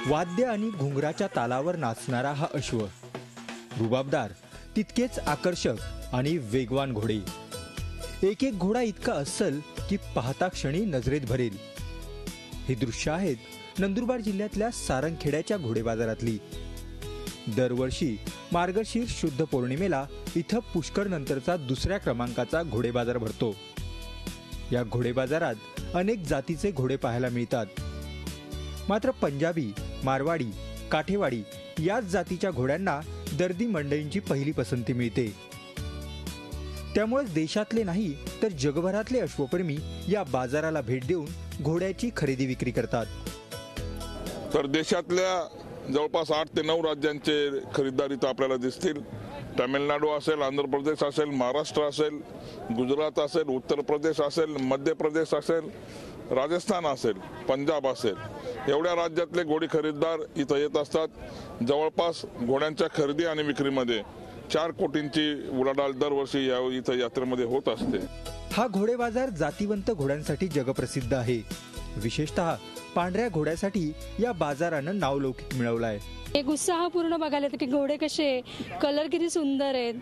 वाद्य आणि घुंगराच्या तालावर नाचणारा हा अश्व, रुबाबदार तितकेच आकर्षक आणि वेगवान घोडे। एक एक घोडा इतका अस्सल की पाहता क्षणी नजरेत भरेल। ही दृश्य आहेत नंदुरबार जिल्ह्यातल्या सारंगखेड्याच्या घोडे बाजारातली। दरवर्षी मार्गशीर्ष शुद्ध पौर्णिमेला इथं पुष्कर नंतरचा दुसऱ्या क्रमांकाचा घोडे बाजार भरतो। या घोडे बाजारात अनेक जातीचे घोडे पाहायला मिळतात, मात्र पंजाबी, मारवाडी, काठेवाडी याच जातीच्या घोड्यांना दर्दी मंडळींची पहिली पसंती मिळते। त्यामुळे देशातले नाही तर जगभरातले अश्वप्रेमी या बाजाराला भेट देऊन घोड्याची खरेदी विक्री करतात। तर देशातल्या जवळपास 8 ते 9 राज्यांचे खरेदीदार इथं आपल्याला दिसतील। तामिळनाडू असेल, आंध्र प्रदेश असेल, महाराष्ट्र असेल, गुजरात असेल, उत्तर प्रदेश असेल, मध्य प्रदेश असेल, राजस्थान असेल, पंजाब असेल, एवढ्या राज्यातले घोडे खरेदीदार इथं येत असतात। जवळपास घोड्यांच्या खरेदी आणि विक्रीमध्ये 4 कोटींची उलाढाल दरवर्षी इथं यात्रेमध्ये होत असते। हा घोडे बाजार जातीवंत घोड्यांसाठी जगप्रसिद्ध आहे। विशेषतः पांढऱ्या घोड्यासाठी या बाजारानं नावलौकिक मिळवलाय। एक उत्साहपूर्ण बघायला की घोडे कसे, कलर किती सुंदर आहेत।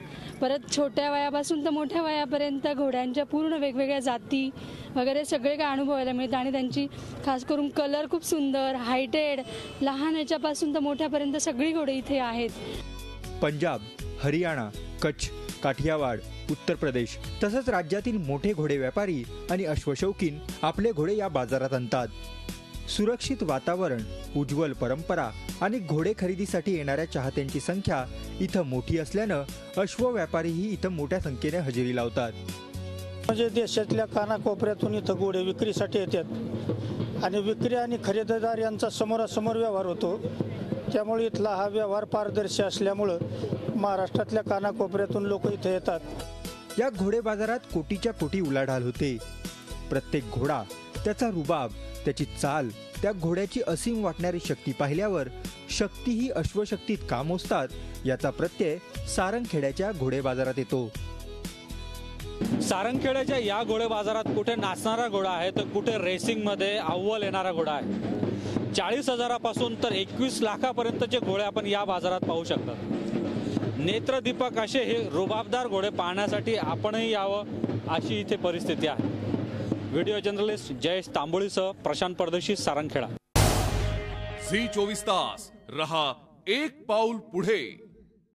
परत छोट्या वयापासून तर मोठ्या वयापर्यंत घोड्यांच्या पूर्ण वेगवेगळ्या जाती वगैरे सगळे काय अनुभवायला मिळतं आणि त्यांची खास करून कलर खूप सुंदर, हायटेड, लहान याच्यापासून तर मोठ्यापर्यंत सगळी घोडे इथे आहेत। पंजाब, हरियाणा, कच्छ, काठियावाड, उत्तर प्रदेश तसंच राज्यातील मोठे घोडे व्यापारी आणि अश्वशौकीन आपले घोडे या बाजारात आणतात। सुरक्षित वातावरण, उज्ज्वल परंपरा आणि घोडे खरेदीसाठी येणाऱ्या चाहत्यांची संख्या इथं मोठी असल्यानं अश्व व्यापारीही इथं मोठ्या संख्येने हजेरी लावतात। म्हणजे देशातल्या कानाकोपऱ्यातून इथं घोडे विक्रीसाठी येतात आणि विक्री आणि खरेदीदार यांचा समोरासमोर व्यवहार होतो। त्यामुळे इथला हा व्यवहार पारदर्शी असल्यामुळं महाराष्ट्रातल्या कानाकोपऱ्यातून लोक इथे येतात। या घोडे बाजारात कोटीच्या कोटी उलाढाल होते। प्रत्येक घोडा, त्याचा रुबाब, त्याची चाल, त्या घोड्याची असीम वाटणारी शक्ती पाहिल्यावर शक्ती ही अश्वशक्तीत का मोजतात याचा प्रत्यय सारंगखेड्याच्या घोडे बाजारात येतो। सारंगखेड्याच्या या घोडे बाजारात कुठे नाचणारा घोडा आहे तर कुठे रेसिंग मध्ये अव्वल येणारा घोडा आहे। 40,000 पासून तर 21 लाखापर्यंतचे घोडे आपण या बाजारात पाहू शकतात। नेत्रदीपक असे हे रुबाबदार घोडे पाहण्यासाठी आपणही यावं अशी इथे परिस्थिती आहे। व्हिडिओ जर्नलिस्ट जयेश तांबोळीसह प्रशांत परदेशी, सारंगखेडा। झी 24 तास रहा एक पाऊल पुढे।